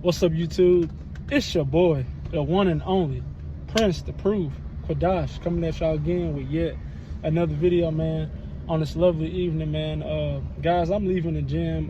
What's up, YouTube? It's your boy, the one and only Prince the Proof, Quadash, coming at y'all again with yet another video, man, on this lovely evening, man. Guys, I'm leaving the gym.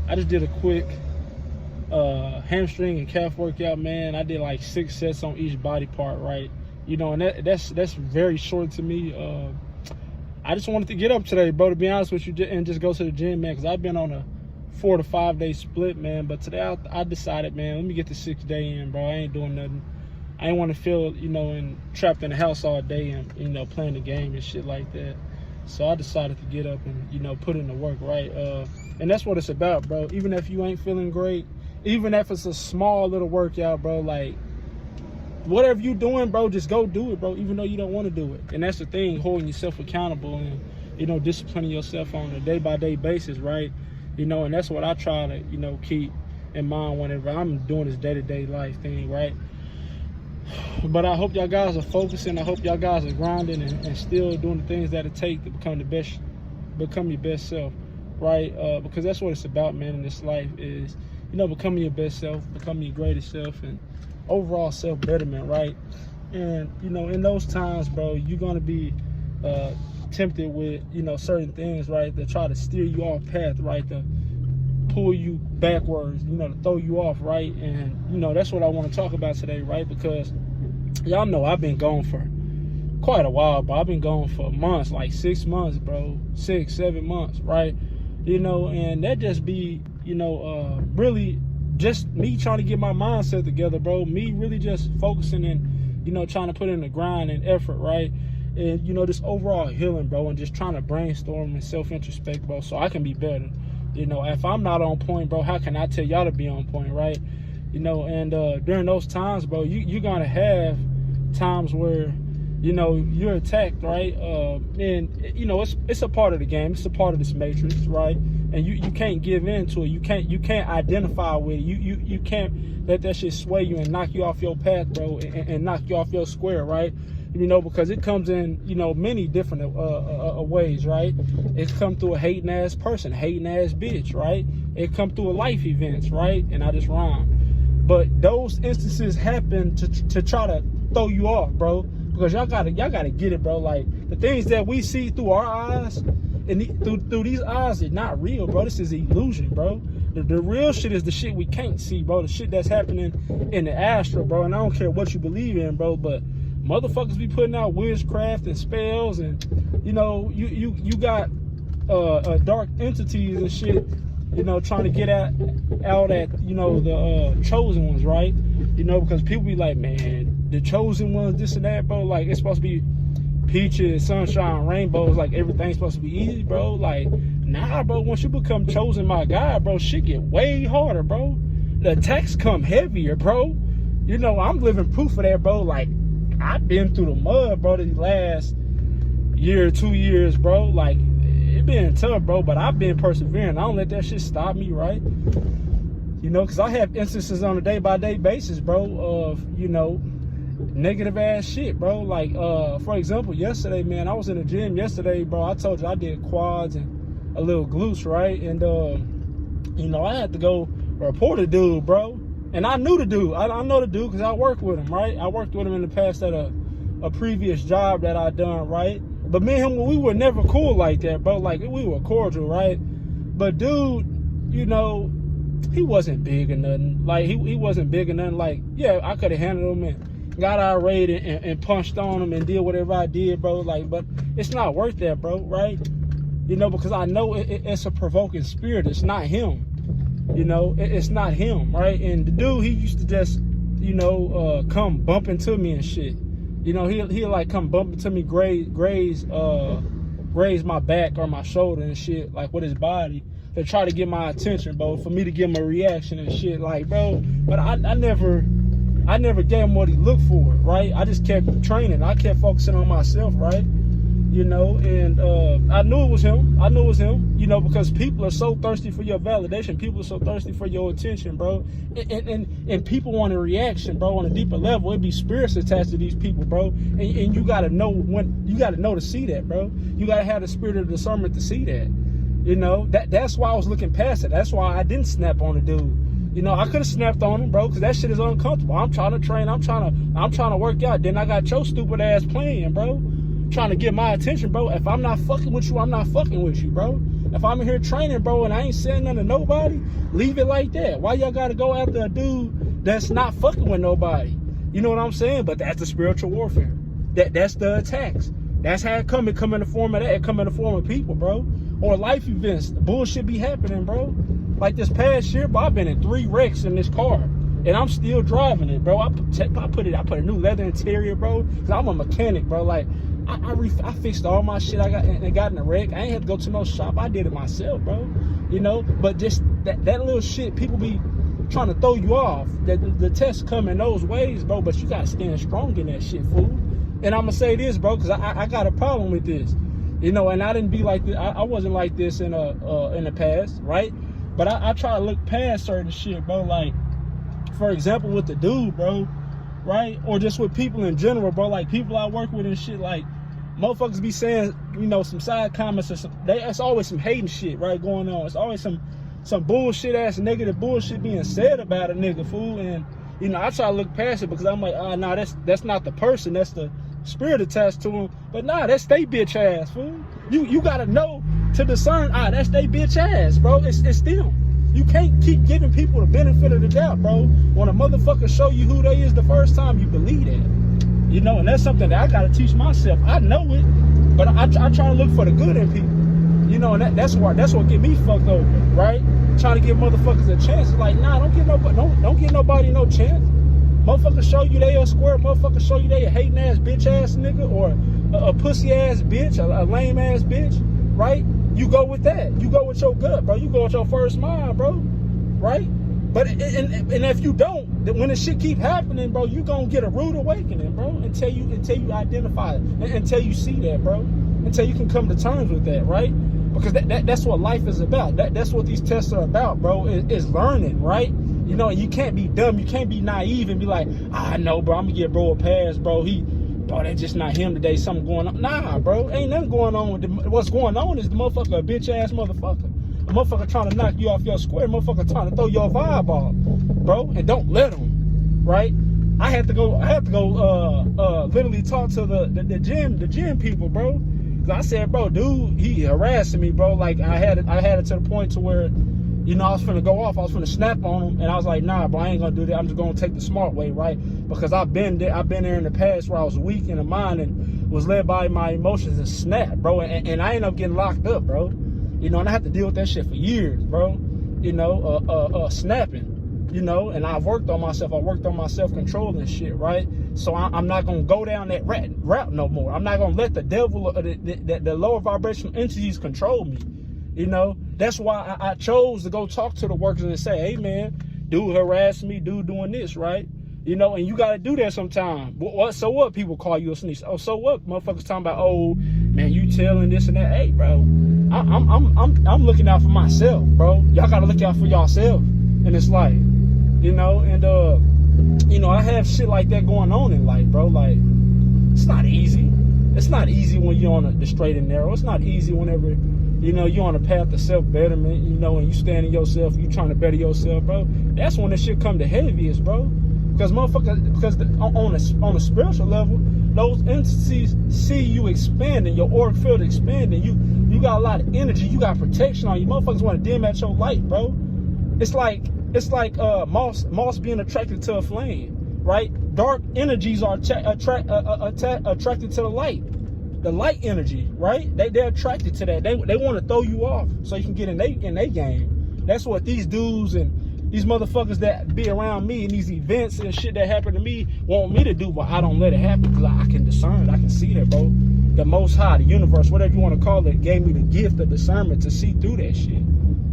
I just did a quick hamstring and calf workout, man. I did like 6 sets on each body part, right? You know, and that's very short to me. I just wanted to get up today, bro, to be honest with you, and just go to the gym, man, because I've been on a 4 to 5 day split, man. But today I decided, man, let me get the 6th day in, bro. I ain't doing nothing. I ain't want to feel, you know, trapped in the house all day and, you know, playing the game and shit like that. So I decided to get up and, you know, put in the work, right? And that's what it's about, bro. Even if you ain't feeling great, even if it's a small little workout, bro, like, whatever you doing, bro, just go do it, bro, even though you don't want to do it. And that's the thing, holding yourself accountable and, you know, disciplining yourself on a day-by-day basis, right? You know, and that's what I try to, you know, keep in mind whenever I'm doing this day-to-day life thing, right? But I hope y'all guys are focusing. I hope y'all guys are grinding and still doing the things that it takes to become your best self, right? Because that's what it's about, man, in this life is, you know, becoming your best self, becoming your greatest self, and overall self-betterment, right? And, you know, in those times, bro, you're going to be tempted with, you know, certain things, right, that try to steer you off path, right, to pull you backwards, you know, to throw you off, right? And, you know, that's what I want to talk about today, right? Because y'all know I've been gone for quite a while, bro. I've been gone for months, like 6 months, bro, 6, 7 months, right? You know, and that just be, you know, really just me trying to get my mindset together, bro. Me really just focusing and, you know, trying to put in the grind and effort, right? And, you know, this overall healing, bro, and just trying to brainstorm and self-introspect, bro, so I can be better. You know, if I'm not on point, bro, how can I tell y'all to be on point, right? You know, and during those times, bro, you're going to have times where, you know, you're attacked, right? And, you know, it's a part of the game. It's a part of this matrix, right? And you can't give in to it. You can't identify with it. You can't let that shit sway you and knock you off your path, bro, and knock you off your square, right? You know, because it comes in, you know, many different ways, right? It comes through a hating ass person, hating ass bitch, right? It comes through a life events, right? And I just rhyme. But those instances happen to try to throw you off, bro. Because y'all gotta get it, bro. Like, the things that we see through our eyes and through these eyes is not real, bro. This is illusion, bro. The real shit is the shit we can't see, bro. The shit that's happening in the astral, bro. And I don't care what you believe in, bro, but motherfuckers be putting out witchcraft and spells, and, you know, you got dark entities and shit, you know, trying to get out at, you know, the chosen ones, right? You know, because people be like, man, the chosen ones, this and that, bro. Like, it's supposed to be peaches, sunshine, rainbows, like everything's supposed to be easy, bro. Like, nah, bro, once you become chosen my God, bro, shit get way harder, bro. The attacks come heavier, bro. You know, I'm living proof of that, bro. Like, I've been through the mud, bro, these last year, 2 years, bro. Like, it been tough, bro, but I've been persevering. I don't let that shit stop me, right? You know, because I have instances on a day-by-day basis, bro, of, you know, negative ass shit, bro. Like, for example, yesterday, man, I was in the gym yesterday, bro. I told you I did quads and a little glutes, right? And, you know, I had to go report a dude, bro. And I knew the dude. I know the dude because I worked with him, right? I worked with him in the past at a previous job that I done, right? But me and him, we were never cool like that, bro. Like, we were cordial, right? But dude, you know, he wasn't big or nothing. Like, he wasn't big or nothing. Like, yeah, I could have handled him and got irate and punched on him and did whatever I did, bro. Like, but it's not worth that, bro, right? You know, because I know it's a provoking spirit. It's not him. You know, it's not him, right? And the dude, he used to just, you know, come bump into me and shit. You know, he'll like come bump into me, graze my back or my shoulder and shit, like with his body, to try to get my attention, bro, for me to give him a reaction and shit, like, bro. But I never gave him what he looked for, right? I just kept training. I kept focusing on myself, right? You know, and I knew it was him. I knew it was him, you know, because people are so thirsty for your validation. People are so thirsty for your attention, bro. And people want a reaction, bro, on a deeper level. It'd be spirits attached to these people, bro. And you got to know to see that, bro. You got to have the spirit of discernment to see that. You know, that's why I was looking past it. That's why I didn't snap on the dude. You know, I could have snapped on him, bro, because that shit is uncomfortable. I'm trying to train. I'm trying to work out. Then I got your stupid ass playing, bro. Trying to get my attention, bro. If I'm not fucking with you, I'm not fucking with you, bro. If I'm in here training, bro, and I ain't saying nothing to nobody, leave it like that. Why y'all gotta go after a dude that's not fucking with nobody? You know what I'm saying? But that's the spiritual warfare. That's the attacks. That's how it come. It come in the form of that. It come in the form of people, bro. Or life events. The bullshit be happening, bro. Like this past year, bro, I've been in 3 wrecks in this car. And I'm still driving it, bro. I put a new leather interior, bro. Cause I'm a mechanic, bro. Like, I fixed all my shit I got and got in a wreck. I ain't had to go to no shop. I did it myself, bro. You know, but just that little shit, people be trying to throw you off. The tests come in those ways, bro. But you gotta stand strong in that shit, fool. And I'm gonna say this, bro, cause I got a problem with this. You know, and I didn't be like this. I wasn't like this in the past, right? But I try to look past certain shit, bro. Like, for example, with the dude, bro, right? Or just with people in general, bro. Like, people I work with and shit, like, motherfuckers be saying, you know, some side comments or something. That's always some hating shit, right, going on. It's always some bullshit ass negative bullshit being said about a nigga, fool. And, you know, I try to look past it because I'm like, nah, that's not the person. That's the spirit attached to him. But nah, that's they bitch ass, fool. You gotta know to discern, that's they bitch ass, bro. It's them. You can't keep giving people the benefit of the doubt, bro. When a motherfucker show you who they is the first time, you believe that. You know, and that's something that I gotta teach myself. I know it, but I try to look for the good in people. You know, and that's what get me fucked over, right? Trying to give motherfuckers a chance. It's like, nah, don't give nobody no chance. Motherfuckers show you they a square, motherfuckers show you they a hating ass bitch ass nigga, or a pussy ass bitch, a lame ass bitch, right? You go with that. You go with your gut, bro. You go with your first mind, bro, right? But and if you don't, when the shit keep happening, bro, you gonna get a rude awakening, bro, until you identify it, until you see that, bro, until you can come to terms with that, right? Because that's what life is about. That's what these tests are about, bro. Is learning, right? You know, you can't be dumb. You can't be naive and be like, I know, bro, I'm gonna give bro a pass, bro. That's just not him today. Something going on. Nah, bro, ain't nothing going on with what's going on is the motherfucker a bitch ass motherfucker. A motherfucker trying to knock you off your square. Motherfucker trying to throw your vibe off, bro. And don't let him, right? I had to go literally talk to the gym people, bro. Cause I said, bro, dude, he harassing me, bro. Like I had it to the point to where, you know, I was finna go off. I was finna snap on him, and I was like, nah, bro, I ain't gonna do that. I'm just gonna take the smart way, right? Because I've been there in the past where I was weak in the mind and was led by my emotions and snapped, bro. And I ended up getting locked up, bro. You know, and I had to deal with that shit for years, bro. You know, snapping, you know, and I've worked on myself. I worked on my self-control and shit, right? So I'm not gonna go down that route no more. I'm not gonna let the devil, the lower vibrational entities control me. You know, that's why I chose to go talk to the workers and say, hey, man, dude harassing me, dude doing this, right? You know, and you got to do that sometime. So what? People call you a snitch. Oh, so what? Motherfuckers talking about, oh, man, you telling this and that. Hey, bro, I'm looking out for myself, bro. Y'all got to look out for yourself in this life, you know? And, you know, I have shit like that going on in life, bro. Like, it's not easy. It's not easy when you're on the straight and narrow. It's not easy whenever, you know, you're on a path to self-betterment, you know, and you standing yourself, you trying to better yourself, bro. That's when the shit come the heaviest, bro. Because motherfuckers, on a spiritual level, those entities see you expanding, your auric field expanding. You got a lot of energy, you got protection on you. Motherfuckers want to dim at your light, bro. It's like moss being attracted to a flame, right? Dark energies are attracted to the light. The light energy, right? They're attracted to that. They want to throw you off so you can get in their game. That's what these dudes and these motherfuckers that be around me and these events and shit that happen to me want me to do, but I don't let it happen because I can discern. I can see that, bro. The Most High, the universe, whatever you want to call it, gave me the gift of discernment to see through that shit.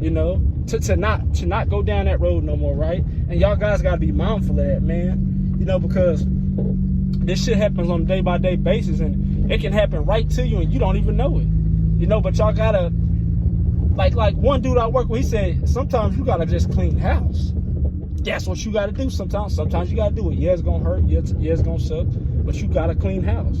You know, to not go down that road no more, right? And y'all guys gotta be mindful of that, man. You know, because this shit happens on a day-by-day basis, and it can happen right to you and you don't even know it. You know, but y'all gotta, like one dude I work with, he said, sometimes you gotta just clean house. That's what you gotta do sometimes. Sometimes you gotta do it. Yeah, it's gonna hurt. Yeah, it's gonna suck. But you gotta clean house,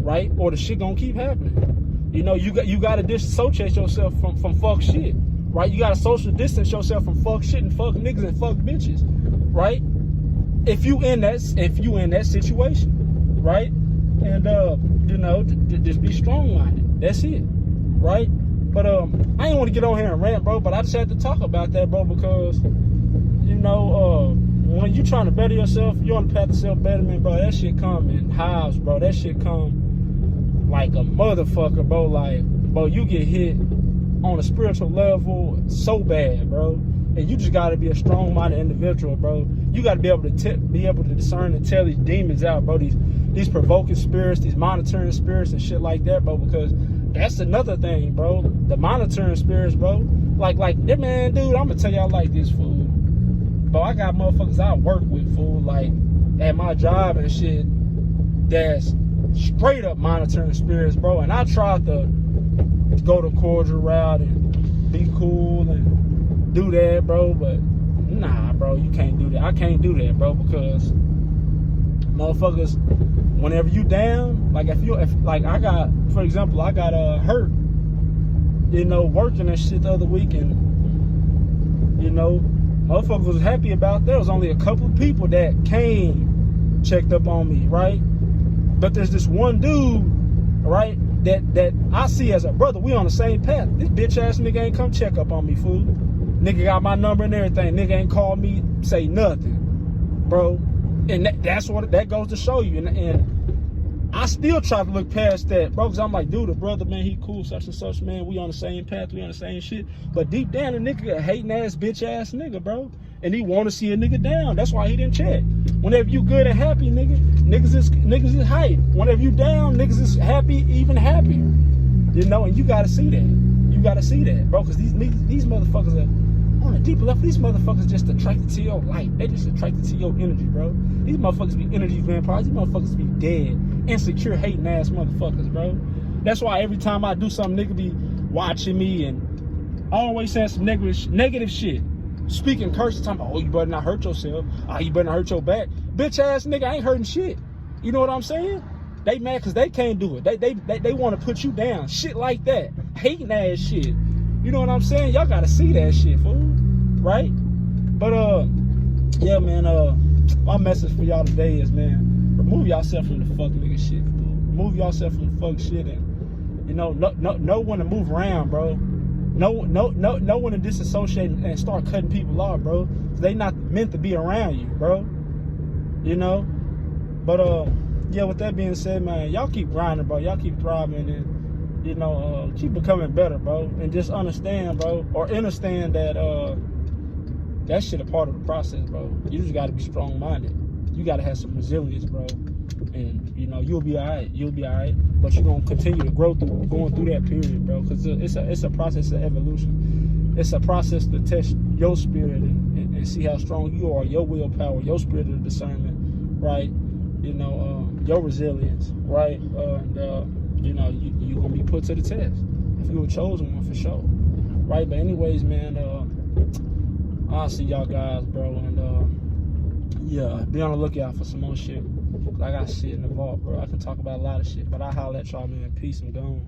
right? Or the shit gonna keep happening. You know, you gotta dissociate yourself from fuck shit, right? You gotta social distance yourself from fuck shit and fuck niggas and fuck bitches, right? If you in that situation, right? And you know, just be strong-minded. That's it, right? But I ain't want to get on here and rant, bro. But I just had to talk about that, bro, because you know, when you trying to better yourself, you're on the path to self-betterment, bro. That shit come in hives, bro. That shit come like a motherfucker, bro. Like, bro, you get hit on a spiritual level so bad, bro. And you just gotta be a strong-minded individual, bro. You gotta be able to discern and tell these demons out, bro. These provoking spirits, these monitoring spirits and shit like that, bro. Because that's another thing, bro. The monitoring spirits, bro. Like that, man, dude. I'm gonna tell y'all like this, fool. Bro, I got motherfuckers I work with, fool. Like at my job and shit. That's straight up monitoring spirits, bro. And I tried to go the cordial route and be cool and do that, bro, but nah, bro, you can't do that. I can't do that, bro, because motherfuckers, whenever you down, like if I got, for example, I got hurt, you know, working and shit the other week, and you know, motherfuckers was happy about that. There was only a couple of people that came, checked up on me, right? But there's this one dude, right, that I see as a brother. We on the same path. This bitch ass nigga ain't come check up on me, fool. Nigga got my number and everything. Nigga ain't called me, say nothing, bro. And that's what that goes to show you. And I still try to look past that, bro, because I'm like, dude, the brother, man, he cool, such and such, man. We on the same path. We on the same shit. But deep down, the nigga a hating ass, bitch ass nigga, bro. And he want to see a nigga down. That's why he didn't check. Whenever you good and happy, niggas is hype. Whenever you down, niggas is happy, even happier. You know, and you gotta see that. You gotta see that, bro, because these motherfuckers are on a deeper level. These motherfuckers just attracted to your light. They just attracted to your energy, bro. These motherfuckers be energy vampires. These motherfuckers be dead, insecure, hating ass motherfuckers, bro. That's why every time I do something, nigga be watching me and always saying some negative shit. Speaking curses, talking about, oh, you better not hurt yourself. Oh, you better not hurt your back. Bitch ass nigga, I ain't hurting shit. You know what I'm saying? They mad because they can't do it. They want to put you down. Shit like that. Hating ass shit. You know what I'm saying? Y'all gotta see that shit, fool. Right? But yeah, man, my message for y'all today is, man, remove yourself from the fuck nigga shit, fool. Remove yourself from the fuck shit and, you know when to move around, bro. No one to disassociate and start cutting people off, bro. They not meant to be around you, bro. You know? But yeah, with that being said, man, y'all keep grinding, bro. Y'all keep thriving and, you know, keep becoming better, bro. And just understand, bro, or understand that that shit a part of the process, bro. You just gotta be strong-minded. You gotta have some resilience, bro. And, you know, you'll be all right. You'll be all right. But you're going to continue to grow through going through that period, bro. Because it's a process of evolution. It's a process to test your spirit and see how strong you are, your willpower, your spirit of discernment, right? You know, your resilience, right? And, you know, you're going to be put to the test if you were chosen one for sure, right? But anyways, man, I'll see y'all guys, bro. And, yeah, be on the lookout for some more shit. I got shit in the vault, bro. I can talk about a lot of shit, but I holler at y'all, man. Peace and gone.